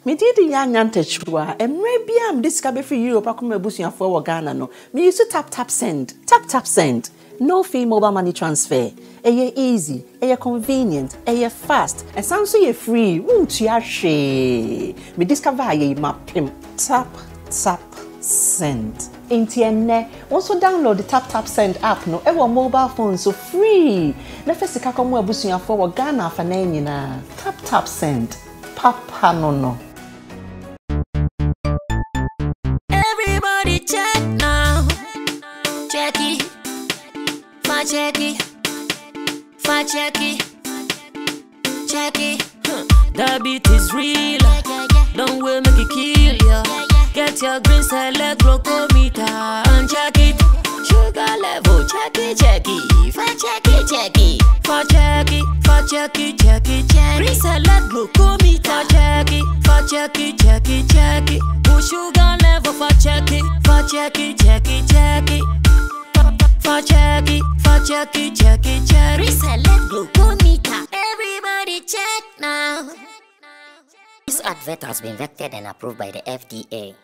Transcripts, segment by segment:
Me did the young antechua, and maybe I'm discovered for Europe. I come a bush for Ghana. No, me used to tap send, tap send. No fee mobile money transfer. Eye easy, eye convenient, eye fast, and sounds so free. Won't you share? Me discover ye map him. Tap send. Intienne. Also download the tap send app. No, ever mobile phone so free. Na first ka come a bush for Ghana for na. Tap send. Papa no. Everybody check now. Check it. Check it. The beat is real. Don't wait, make it kill ya. Get your green select glucometer and check it. Sugar level, check it. Check it. Green select glucometer. Check it. Push sugar level for check it. Check it. Reselect glucometer. Everybody check now. This advert has been vetted and approved by the FDA.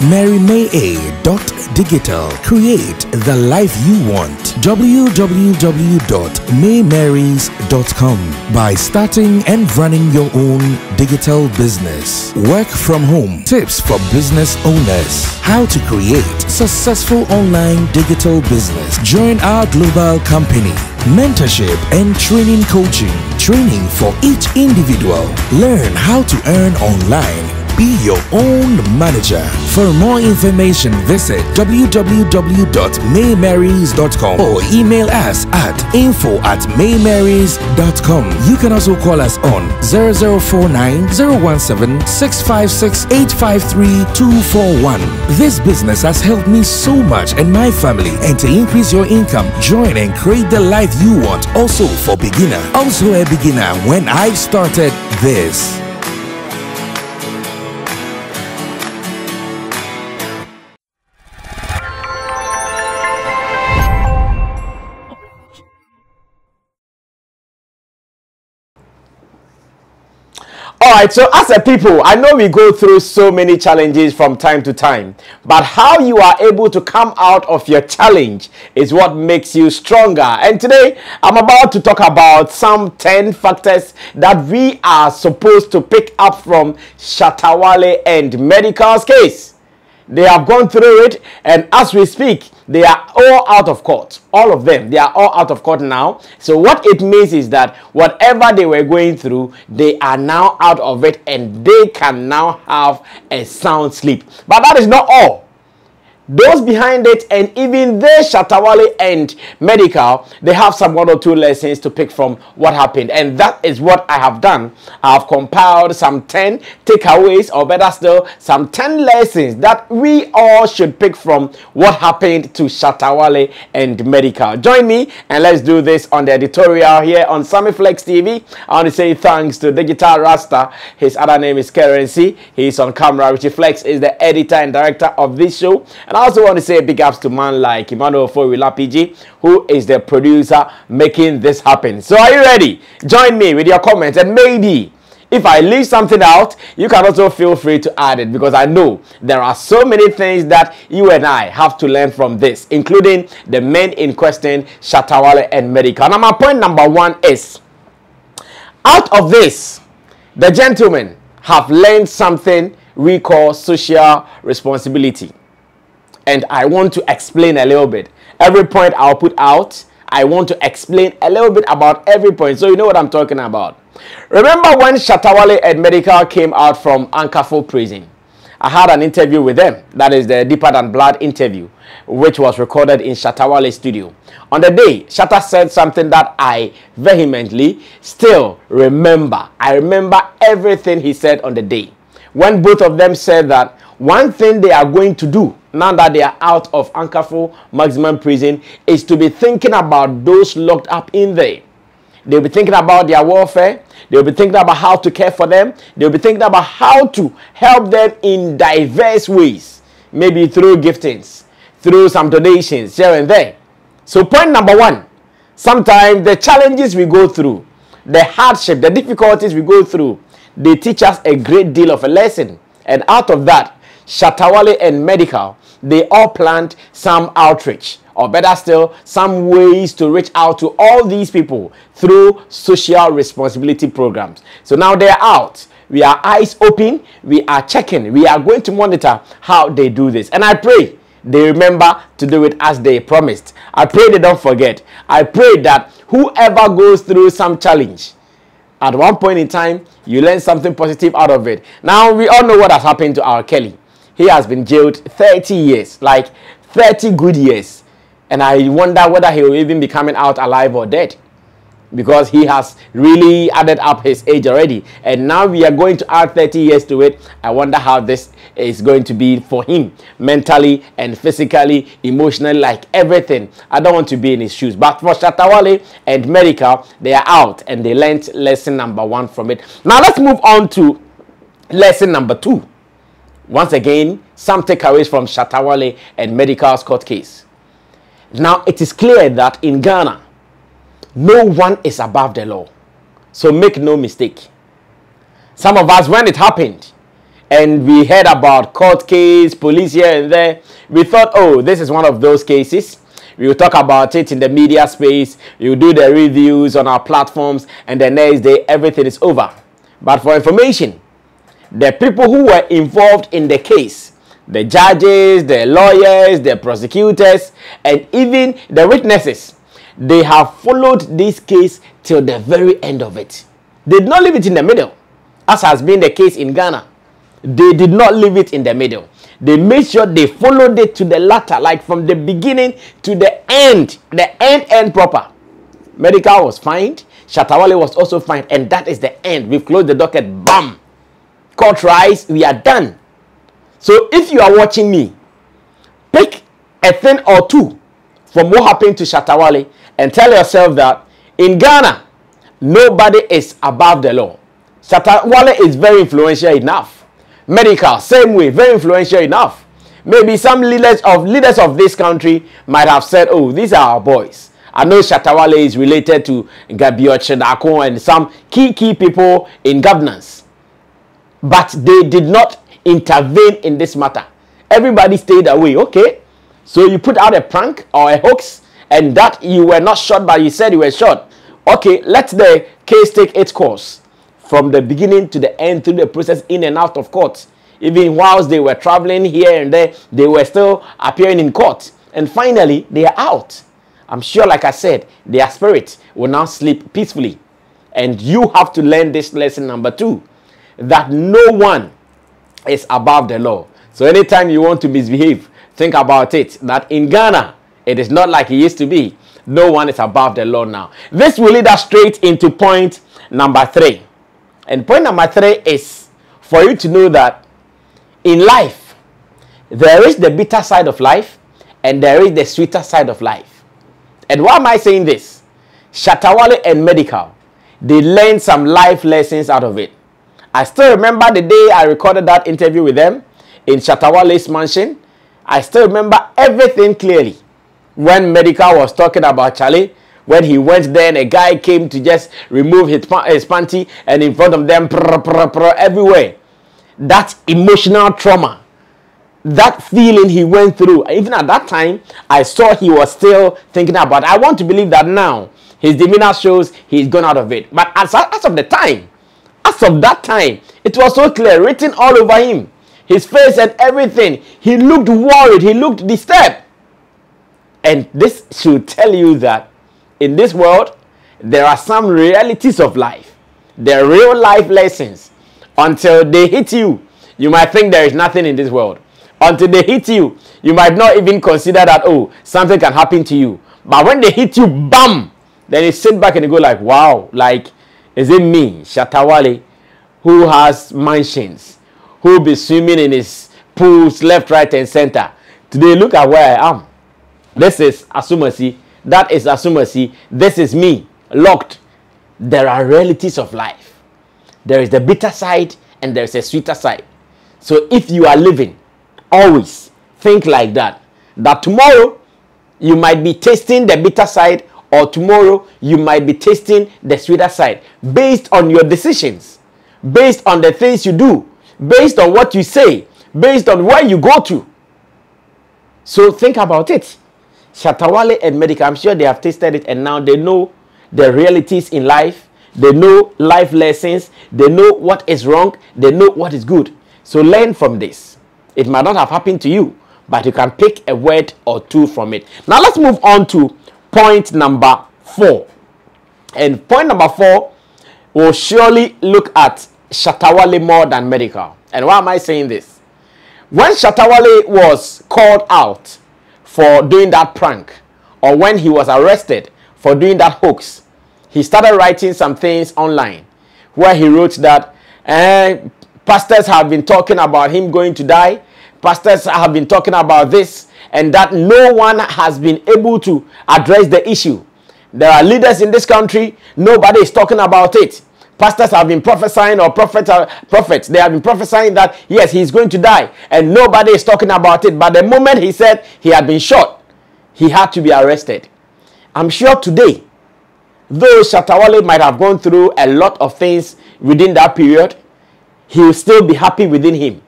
MaryMay.digital. Create the life you want. www.maymarys.com. By starting and running your own digital business. Work from home. Tips for business owners. How to create successful online digital business. Join our global company. Mentorship and training coaching. Training for each individual. Learn how to earn online. Be your own manager. For more information, visit www.maymarys.com or email us at info@maymarys.com. You can also call us on 0049 017 656 853 241. This business has helped me so much and my family. And to increase your income, join and create the life you want. Also for beginner. Also a beginner when I started this. Alright, so as a people, I know we go through so many challenges from time to time, but how you are able to come out of your challenge is what makes you stronger. And today, I'm about to talk about some 10 factors that we are supposed to pick up from Shatta, Wale and Medical's case. They have gone through it, and as we speak, they are all out of court. All of them, they are all out of court now. So what it means is that whatever they were going through, they are now out of it, and they can now have a sound sleep. But that is not all. Those behind it, and even they, Shatta, Wale and Medikal, they have some 1 or 2 lessons to pick from what happened. And that is what I have done. I have compiled some 10 takeaways, or better still, some 10 lessons that we all should pick from what happened to Shatta, Wale and Medikal. Join me and let's do this on the editorial here on Sammy Flex TV. I want to say thanks to Digital Rasta. His other name is Currency. He's on camera. Richie Flex is the editor and director of this show. And I also want to say big ups to man like Emmanuel Foyula PG, who is the producer making this happen. So are you ready? Join me with your comments, and maybe if I leave something out, you can also feel free to add it, because I know there are so many things that you and I have to learn from this, including the men in question, Shatta, Wale and Medikal. Now my point number 1 is, out of this, the gentlemen have learned something we call social responsibility. And I want to explain a little bit. Every point I'll put out, I want to explain a little bit about every point, so you know what I'm talking about. Remember when Shatta, Wale and Medikal came out from Ankafo prison? I had an interview with them. That is the Deeper Than Blood interview, which was recorded in Shatta Wale's studio. On the day, Shatta said something that I vehemently still remember. I remember everything he said on the day. When both of them said that one thing they are going to do now that they are out of Ankafo maximum prison is to be thinking about those locked up in there. They'll be thinking about their welfare. They'll be thinking about how to care for them. They'll be thinking about how to help them in diverse ways. Maybe through giftings, through some donations here and there. So point number 1, sometimes the challenges we go through, the hardship, the difficulties we go through, they teach us a great deal of a lesson. And out of that, Shatta, Wale, and Medikal, they all planned some outreach, or better still, some ways to reach out to all these people through social responsibility programs. So now they're out. We are eyes open. We are checking. We are going to monitor how they do this. And I pray they remember to do it as they promised. I pray they don't forget. I pray that whoever goes through some challenge, at one point in time, you learn something positive out of it. Now, we all know what has happened to R. Kelly. He has been jailed 30 years, like 30 good years. And I wonder whether he will even be coming out alive or dead, because he has really added up his age already. And now we are going to add 30 years to it. I wonder how this is going to be for him, mentally and physically, emotionally, like everything. I don't want to be in his shoes. But for Shatta, Wale, and Medikal, they are out and they learned lesson number 1 from it. Now let's move on to lesson number 2. Once again, some takeaways from Shatta, Wale, and Medikal's court case. Now it is clear that in Ghana, no one is above the law. So make no mistake. Some of us, when it happened and we heard about court case, police here and there, we thought, oh, this is one of those cases. We will talk about it in the media space. We will do the reviews on our platforms, and the next day everything is over. But for information, the people who were involved in the case, the judges, the lawyers, the prosecutors, and even the witnesses, they have followed this case till the very end of it. They did not leave it in the middle, as has been the case in Ghana. They did not leave it in the middle. They made sure they followed it to the latter, like from the beginning to the end proper. Medikal was fined. Shatta, Wale was also fined, and that is the end. We've closed the docket. Bam! Court rise. We are done. So if you are watching me, pick a thing or two from what happened to Shatta, Wale and tell yourself that in Ghana, nobody is above the law. Shatta, Wale is very influential enough. Medikal, same way, very influential enough. Maybe some leaders of this country might have said, oh, these are our boys. I know Shatta, Wale is related to Gabio Chedako and some key people in governance. But they did not intervene in this matter. Everybody stayed away. Okay, so you put out a prank or a hoax, and that you were not shot, but you said you were shot. Okay, let the case take its course from the beginning to the end, through the process, in and out of court. Even whilst they were traveling here and there, they were still appearing in court. And finally, they are out. I'm sure, like I said, their spirit will now sleep peacefully. And you have to learn this lesson number 2, that no one is above the law. So anytime you want to misbehave, think about it, that in Ghana, it is not like it used to be. No one is above the law now. This will lead us straight into point number 3. And point number 3 is for you to know that in life, there is the bitter side of life and there is the sweeter side of life. And why am I saying this? Shatta, Wale, and Medikal, they learned some life lessons out of it. I still remember the day I recorded that interview with them in Shatta, Wale's mansion. I still remember everything clearly. When Medikal was talking about Charlie, when he went there and a guy came to just remove his panty, and in front of them, everywhere. That emotional trauma, that feeling he went through, even at that time, I saw he was still thinking about it. I want to believe that now his demeanor shows he's gone out of it. But as of that time, it was so clear, written all over him, his face and everything. He looked worried, he looked disturbed. And this should tell you that in this world, there are some realities of life. There are real life lessons. Until they hit you, you might think there is nothing in this world. Until they hit you, you might not even consider that, oh, something can happen to you. But when they hit you, bam, then you sit back and you go like, wow, like, is it me, Shatta, Wale, who has mansions, who will be swimming in his pools left, right, and center? Today, look at where I am. This is Asumasi. That is Asumasi. This is me, locked. There are realities of life. There is the bitter side and there is a sweeter side. So if you are living, always think like that. That tomorrow you might be tasting the bitter side, or tomorrow you might be tasting the sweeter side, based on your decisions, based on the things you do, based on what you say, based on where you go to. So think about it. Shatta, Wale and Medikal, I'm sure they have tasted it and now they know the realities in life. They know life lessons. They know what is wrong. They know what is good. So learn from this. It might not have happened to you, but you can pick a word or two from it. Now let's move on to point number 4. And point number 4 will surely look at Shatta Wale more than Medikal. And why am I saying this? When Shatta Wale was called out for doing that prank, or when he was arrested for doing that hoax, he started writing some things online where he wrote that pastors have been talking about him going to die. Pastors have been talking about this, and that no one has been able to address the issue. There are leaders in this country, nobody is talking about it. Pastors have been prophesying, or prophets, they have been prophesying that, yes, he's going to die, and nobody is talking about it. But the moment he said he had been shot, he had to be arrested. I'm sure today, though Shatta Wale might have gone through a lot of things within that period, he will still be happy within him.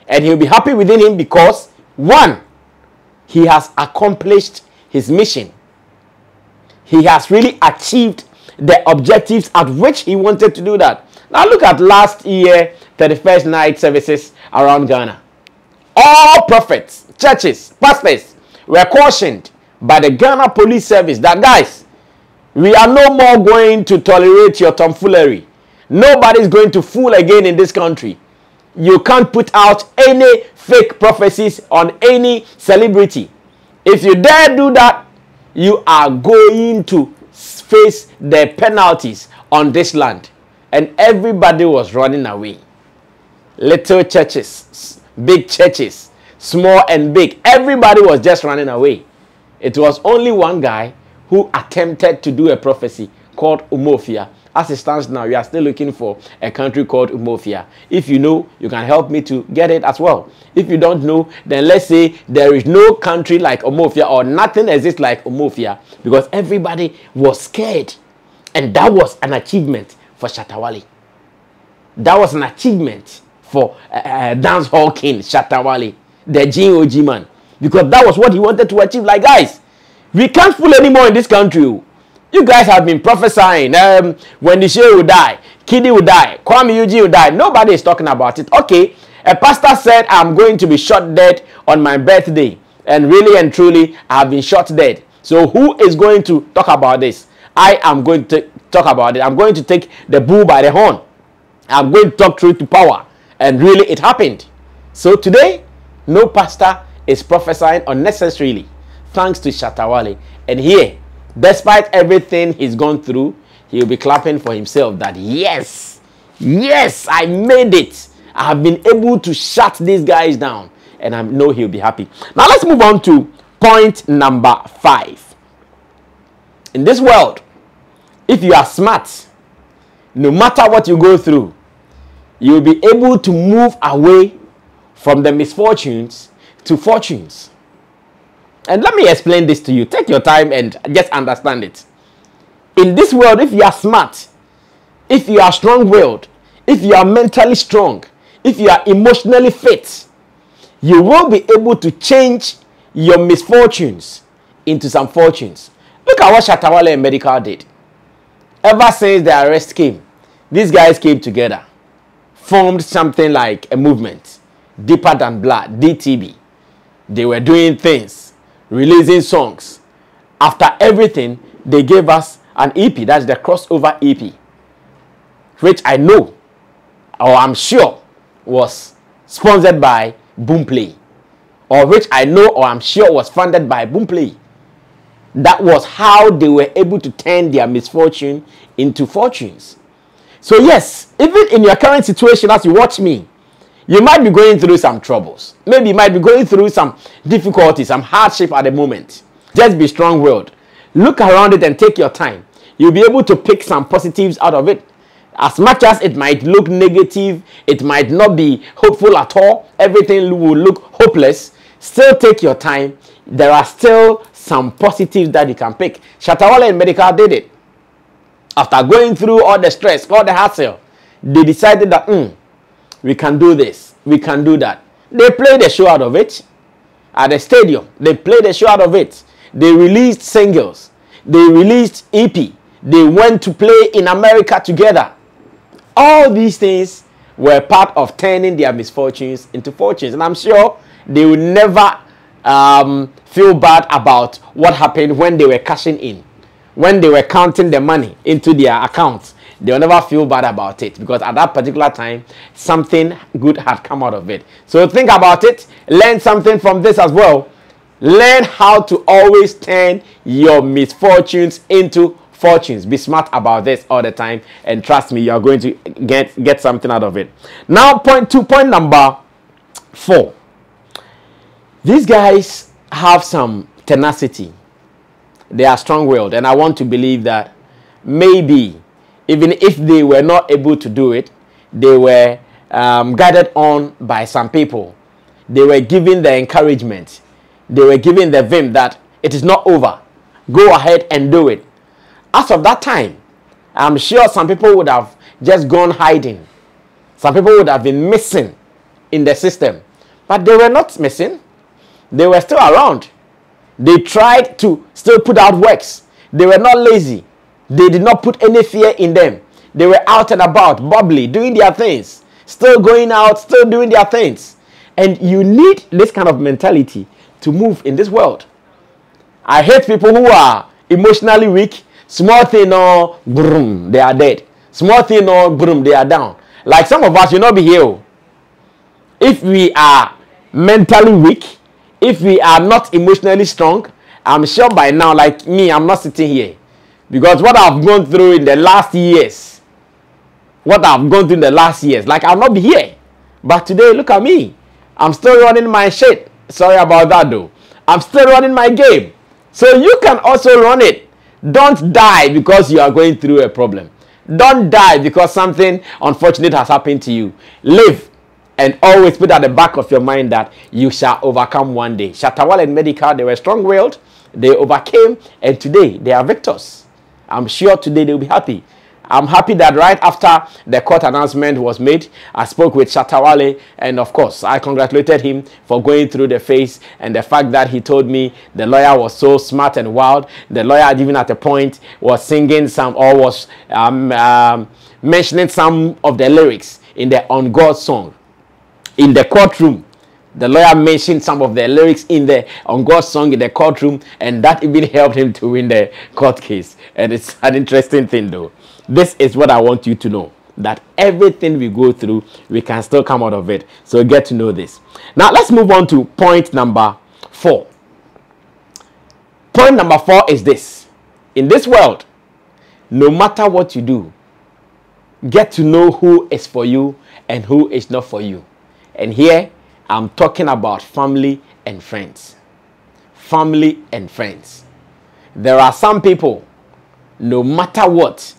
And he'll be happy within him because, 1, he has accomplished his mission. He has really achieved the objectives at which he wanted to do that. Now look at last year, 31st night services around Ghana. All prophets, churches, pastors were cautioned by the Ghana Police Service that, guys, we are no more going to tolerate your tomfoolery. Nobody's going to fool again in this country. You can't put out any fake prophecies on any celebrity. If you dare do that, you are going to face the penalties on this land. And everybody was running away. Little churches, big churches, small and big. Everybody was just running away. It was only one guy who attempted to do a prophecy called Umofia. As it stands now, we are still looking for a country called Umofia. If you know, you can help me to get it as well. If you don't know, then let's say there is no country like Umofia, or nothing exists like Umofia, because everybody was scared. And that was an achievement for Shatta Wale. That was an achievement for dance hall king Shatta Wale, the GOG man, because that was what he wanted to achieve. Like, guys, we can't fool anymore in this country. You guys have been prophesying when the show will die, Kiddy will die, Kwame Yuji will die. Nobody is talking about it. Okay, a pastor said, I'm going to be shot dead on my birthday. And really and truly, I have been shot dead. So who is going to talk about this? I am going to talk about it. I'm going to take the bull by the horn. I'm going to talk truth to power. And really, it happened. So today, no pastor is prophesying unnecessarily, thanks to Shatta Wale. And here, despite everything he's gone through, he'll be clapping for himself that, yes, I made it. I have been able to shut these guys down. And I know he'll be happy. Now let's move on to point number 5. In this world, if you are smart, no matter what you go through, you'll be able to move away from the misfortunes to fortunes. And let me explain this to you. Take your time and just understand it. In this world, if you are smart, if you are strong-willed, if you are mentally strong, if you are emotionally fit, you will be able to change your misfortunes into some fortunes. Look at what Shatta Wale and Medikal did. Ever since the arrest came, these guys came together, formed something like a movement, Deeper Than Blood, DTB. They were doing things, releasing songs. After everything, they gave us an EP, that's the crossover EP, which I know, or I'm sure, was sponsored by Boomplay, or which I know or I'm sure was funded by Boomplay. That was how they were able to turn their misfortune into fortunes. So yes, even in your current situation as you watch me, you might be going through some troubles. Maybe you might be going through some difficulties, some hardship at the moment. Just be strong-willed. Look around it and take your time. You'll be able to pick some positives out of it. As much as it might look negative, it might not be hopeful at all, everything will look hopeless, still take your time. There are still some positives that you can pick. Shatta Wale and Medikal did it. After going through all the stress, all the hassle, they decided that we can do this, we can do that. They played a show out of it at the stadium. They played a show out of it. They released singles. They released EP. They went to play in America together. All these things were part of turning their misfortunes into fortunes. And I'm sure they will never feel bad about what happened when they were cashing in. When they were counting the money into their accounts, they'll never feel bad about it, because at that particular time, something good had come out of it. So think about it. Learn something from this as well. Learn how to always turn your misfortunes into fortunes. Be smart about this all the time, and trust me, you are going to get something out of it. Now, point number 4. These guys have some tenacity. They are strong-willed, and I want to believe that maybe even if they were not able to do it, they were guided on by some people. They were given the encouragement. They were given the vim that it is not over. Go ahead and do it. As of that time, I'm sure some people would have just gone hiding. Some people would have been missing in the system. But they were not missing. They were still around. They tried to still put out works. They were not lazy. They did not put any fear in them. They were out and about, bubbly, doing their things. Still going out, still doing their things. And you need this kind of mentality to move in this world. I hate people who are emotionally weak. Small thing or boom, they are dead. Small thing or boom, they are down. Like some of us, will not be here. If we are mentally weak, if we are not emotionally strong, I'm sure by now, like me, I'm not sitting here. Because what I've gone through in the last years, like I'll not be here. But today, look at me. I'm still running my shit. Sorry about that though. I'm still running my game. So you can also run it. Don't die because you are going through a problem. Don't die because something unfortunate has happened to you. Live. And always put at the back of your mind that you shall overcome one day. Shatta, Wale, and Medikal, they were strong-willed. They overcame, and today they are victors. I'm sure today they'll be happy. I'm happy that right after the court announcement was made, I spoke with Shatta Wale, and of course, I congratulated him for going through the phase, and the fact that he told me the lawyer was so smart and wild. The lawyer, even at a point, was singing some, or was mentioning some of the lyrics in the On God song. In the courtroom, the lawyer mentioned some of the lyrics in the On God song in the courtroom, and that even helped him to win the court case. And it's an interesting thing though. This is what I want you to know, that everything we go through, we can still come out of it. So get to know this. Now let's move on to point number 4. Point number 4 is this. In this world, no matter what you do, get to know who is for you and who is not for you. And here, I'm talking about family and friends. Family and friends. There are some people, no matter what,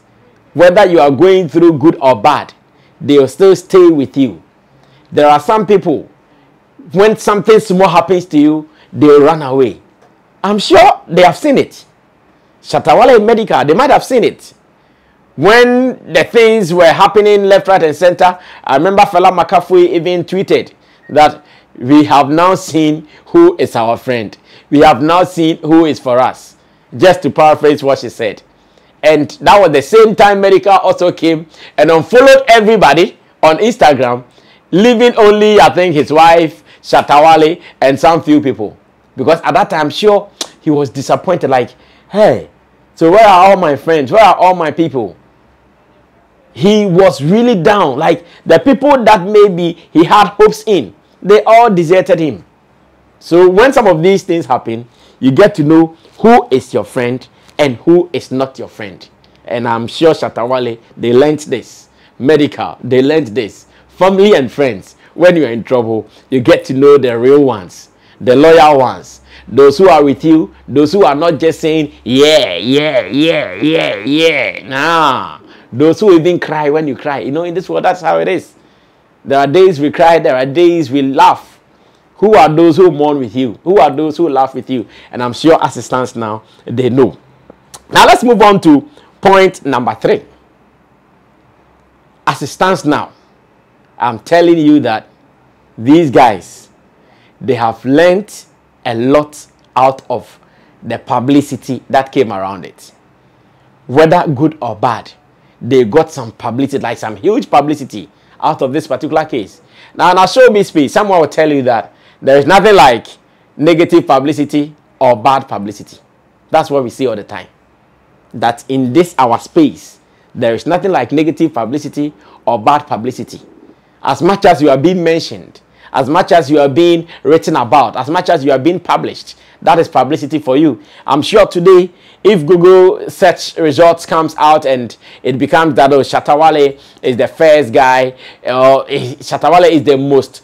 whether you are going through good or bad, they will still stay with you. There are some people, when something small happens to you, they will run away. I'm sure they have seen it. Shatta, Wale, and Medikal, they might have seen it. When the things were happening left, right, and center, I remember Fela McAfee even tweeted that we have now seen who is our friend. We have now seen who is for us. Just to paraphrase what she said. And that was the same time Medikal also came and unfollowed everybody on Instagram, leaving only, I think, his wife, Shatta Wale, and some few people. Because at that time, I'm sure he was disappointed, like, hey, so where are all my friends? Where are all my people? He was really down. Like the people that maybe he had hopes in, they all deserted him. So when some of these things happen, you get to know who is your friend and who is not your friend. And I'm sure Shatta Wale, they learned this. Medikal, they learned this. Family and friends, when you're in trouble, you get to know the real ones, the loyal ones. Those who are with you, those who are not just saying, yeah. Nah. Those who even cry when you cry. You know, in this world, that's how it is. There are days we cry, there are days we laugh. Who are those who mourn with you? Who are those who laugh with you? And I'm sure as it stands now, they know. Now let's move on to point number 3. as it stands now, I'm telling you that these guys, they have learned a lot out of the publicity that came around it. Whether good or bad, they got some publicity, like some huge publicity out of this particular case. Now, in our showbiz space, someone will tell you that there is nothing like negative publicity or bad publicity. That's what we see all the time. That in this our space, there is nothing like negative publicity or bad publicity. As much as you are being mentioned, as much as you are being written about, as much as you are being published, that is publicity for you. I'm sure today, if Google search results comes out and it becomes that Shatta Wale is the first guy, Shatta Wale is the most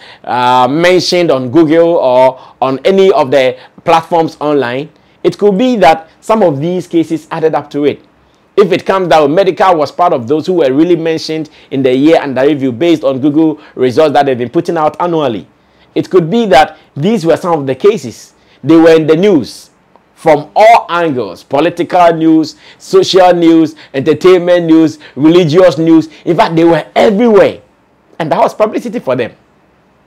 mentioned on Google or on any of the platforms online, it could be that some of these cases added up to it. If it comes down, Medikal was part of those who were really mentioned in the year under review based on Google results that they've been putting out annually. It could be that these were some of the cases. They were in the news from all angles: political news, social news, entertainment news, religious news. In fact, they were everywhere. And that was publicity for them.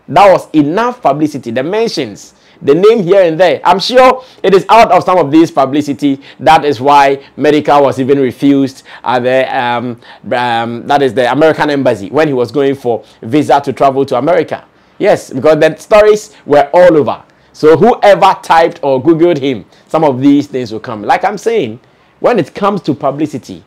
That was enough publicity. The mentions, the name here and there. I'm sure it is out of some of this publicity. That is why Medikal was even refused at the that is the American embassy when he was going for visa to travel to America. Yes, because the stories were all over. So whoever typed or Googled him, some of these things will come. Like I'm saying, when it comes to publicity,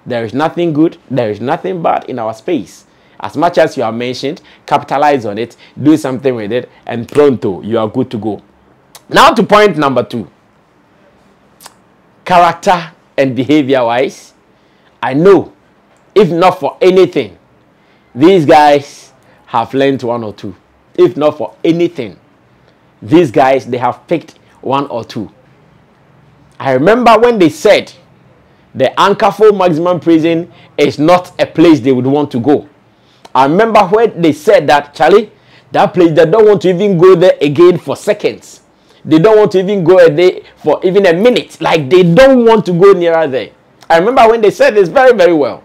there is nothing good, there is nothing bad in our space. As much as you are mentioned, capitalize on it, do something with it, and pronto, you are good to go. Now to point number 2. Character and behavior-wise, I know, if not for anything, these guys have learned one or two. If not for anything, these guys, they have picked one or two. I remember when they said the Ankerful Maximum Prison is not a place they would want to go. I remember when they said that, Charlie, that place, they don't want to even go there again for seconds. They don't want to even go there for even a minute. Like, they don't want to go nearer there. I remember when they said this very, very well.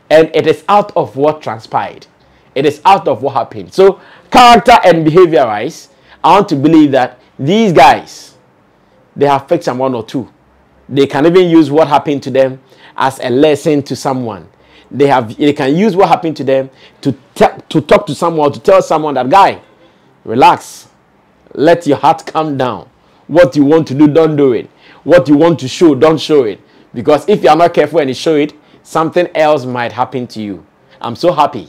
And it is out of what transpired. It is out of what happened. So, character and behavior-wise, I want to believe that these guys, they have picked some one or two. They can even use what happened to them as a lesson to someone. They can use what happened to them to talk to someone, to tell someone that, guy, relax. Let your heart calm down. What you want to do, don't do it. What you want to show, don't show it. Because if you are not careful and you show it, something else might happen to you. I'm so happy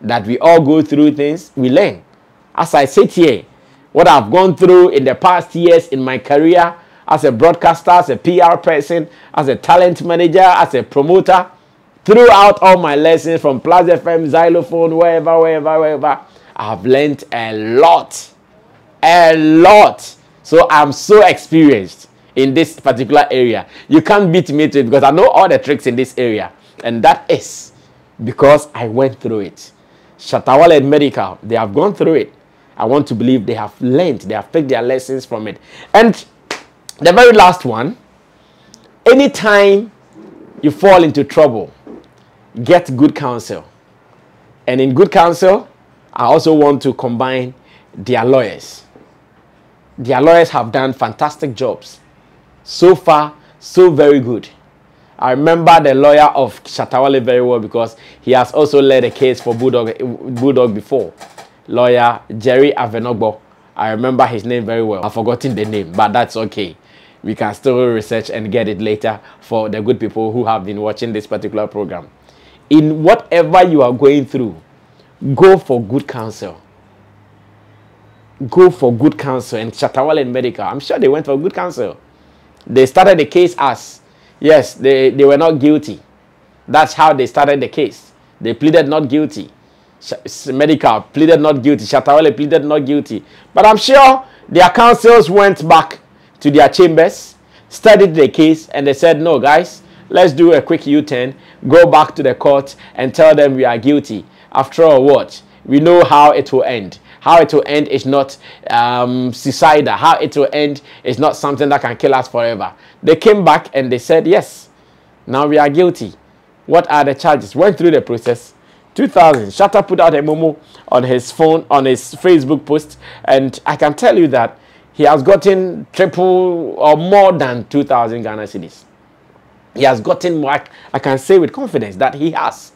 that we all go through things, we learn. As I sit here, what I've gone through in the past years in my career as a broadcaster, as a PR person, as a talent manager, as a promoter, throughout all my lessons from Plus FM, Xylophone, wherever, I have learned a lot. A lot. So I'm so experienced in this particular area. You can't beat me to it because I know all the tricks in this area. And that is because I went through it. Shatta Wale and Medikal, they have gone through it. I want to believe they have learned, they have picked their lessons from it. And the very last one, anytime you fall into trouble, get good counsel. And in good counsel, I also want to combine their lawyers. Their lawyers have done fantastic jobs. So far, so very good. I remember the lawyer of Shatta Wale very well because he has also led a case for Bulldog before. Lawyer Jerry Avenogbo. I remember his name very well. I've forgotten the name, but that's okay. We can still research and get it later for the good people who have been watching this particular program. In whatever you are going through, go for good counsel. Go for good counsel. And Shatta Wale and Medikal, I'm sure they went for good counsel. They started the case as, yes, they were not guilty. That's how they started the case. They pleaded not guilty. Medikal pleaded not guilty. Shatta Wale pleaded not guilty. But I'm sure their counsels went back to their chambers, studied the case, and they said, no, guys, let's do a quick U-turn, go back to the court and tell them we are guilty. After all, what? We know how it will end. How it will end is not suicidal. How it will end is not something that can kill us forever. They came back and they said, yes, now we are guilty. What are the charges? Went through the process, 2,000. Shatta put out a memo on his phone, on his Facebook post, and I can tell you that he has gotten triple or more than 2,000 Ghana cedis. He has gotten more. I can say with confidence that he has.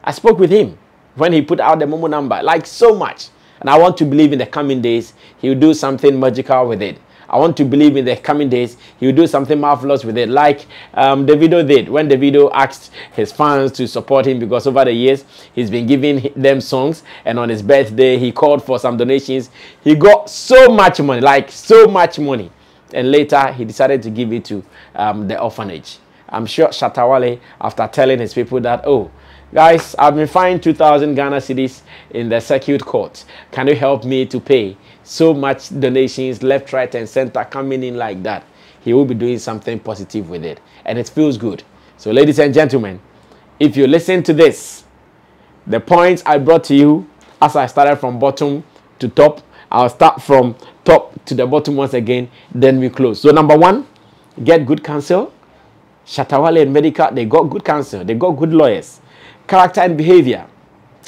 I spoke with him when he put out the Momo number, like so much. And I want to believe in the coming days, he will do something magical with it. I want to believe in the coming days, he will do something marvelous with it, like Davido did. When Davido asked his fans to support him, because over the years, he's been giving them songs, and on his birthday, he called for some donations. He got so much money, like so much money. And later, he decided to give it to the orphanage. I'm sure Shatta Wale, after telling his people that, oh, guys, I've been fined 2,000 Ghana cedis in the circuit court. Can you help me to pay? So much donations, left, right, and center coming in like that. He will be doing something positive with it. And it feels good. So, ladies and gentlemen, if you listen to this, the points I brought to you, as I started from bottom to top, I'll start from top to the bottom once again, then we close. So, number one, get good counsel. Shatta Wale and Medikal, they got good counsel. They got good lawyers. Character and behavior.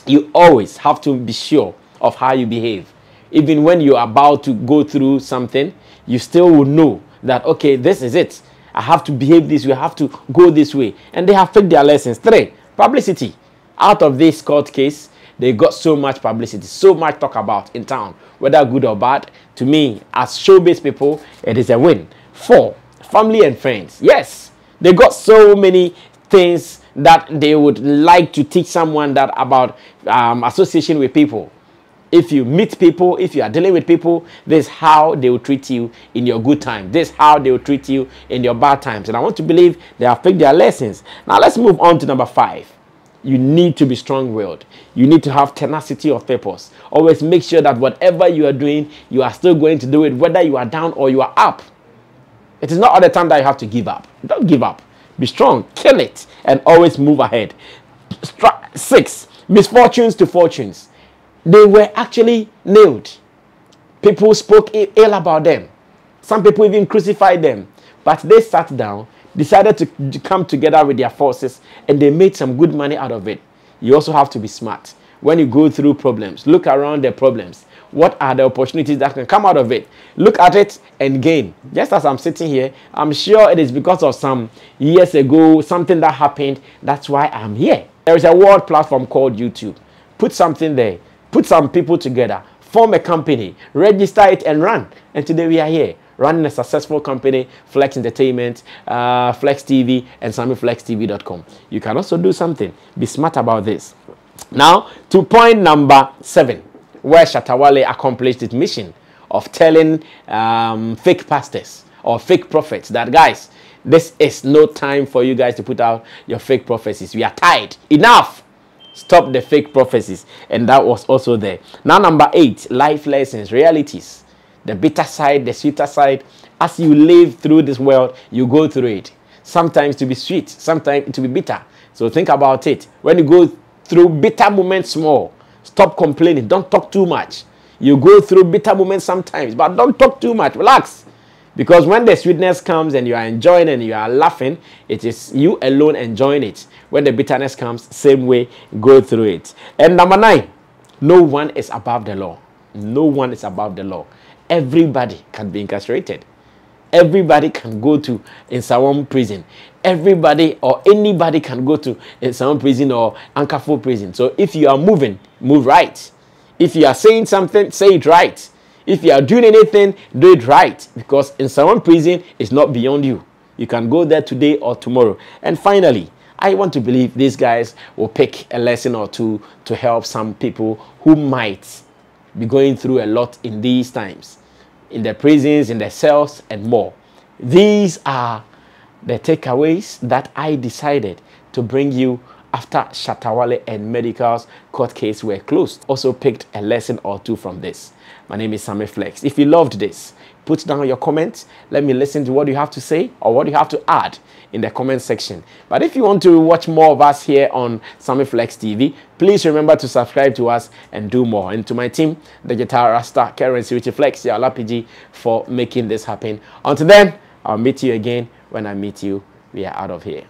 You always have to be sure of how you behave. Even when you're about to go through something, you still will know that, okay, this is it. I have to behave this way. I have to go this way. And they have picked their lessons. 3, publicity. Out of this court case, they got so much publicity, so much talk about in town, whether good or bad. To me, as showbiz people, it is a win. 4, family and friends. Yes, they got so many things that they would like to teach someone that about association with people. If you meet people, if you are dealing with people, this is how they will treat you in your good times. This is how they will treat you in your bad times. And I want to believe they have picked their lessons. Now let's move on to number 5. You need to be strong-willed. You need to have tenacity of purpose. Always make sure that whatever you are doing, you are still going to do it, whether you are down or you are up. It is not all the time that you have to give up. Don't give up. Be strong, kill it, and always move ahead. 6, misfortunes to fortunes. They were actually nailed. People spoke ill about them. Some people even crucified them. But they sat down, decided to come together with their forces, and they made some good money out of it. You also have to be smart. When you go through problems, look around the problems. What are the opportunities that can come out of it? Look at it and gain. Just as I'm sitting here, I'm sure it is because of some years ago, something that happened. That's why I'm here. There is a world platform called YouTube. Put something there. Put some people together. Form a company. Register it and run. And today we are here, running a successful company, Flex Entertainment, Flex TV, and SammyFlexTV.com. You can also do something. Be smart about this. Now, to point number 7. Where Shatta Wale accomplished its mission of telling fake pastors or fake prophets that, guys, this is no time for you guys to put out your fake prophecies. We are tired. Enough. Stop the fake prophecies. And that was also there. Now, number 8, life lessons, realities. The bitter side, the sweeter side. As you live through this world, you go through it. Sometimes to be sweet, sometimes to be bitter. So think about it. When you go through bitter moments small, stop complaining. Don't talk too much. You go through bitter moments sometimes, but don't talk too much. Relax. Because when the sweetness comes and you are enjoying and you are laughing, it is you alone enjoying it. When the bitterness comes, same way, go through it. And number 9, no one is above the law. No one is above the law. Everybody can be incarcerated. Everybody can go to Nsawam prison. Everybody or anybody can go to Nsawam prison or Ankafo prison. So if you are moving, move right. If you are saying something, say it right. If you are doing anything, do it right. Because Nsawam prison is not beyond you. You can go there today or tomorrow. And finally, I want to believe these guys will pick a lesson or two to help some people who might be going through a lot in these times. In the prisons, in the cells, and more. These are the takeaways that I decided to bring you after Shatta Wale and Medikal's court case were closed. Also picked a lesson or two from this. My name is Sammy Flex. If you loved this, put down your comments. Let me listen to what you have to say or what you have to add in the comment section. But if you want to watch more of us here on Sammy Flex TV, please remember to subscribe to us and do more. And to my team, Digital Rasta, Currency, Richie Flex, PG, for making this happen. Until then, I'll meet you again when I meet you. We are out of here.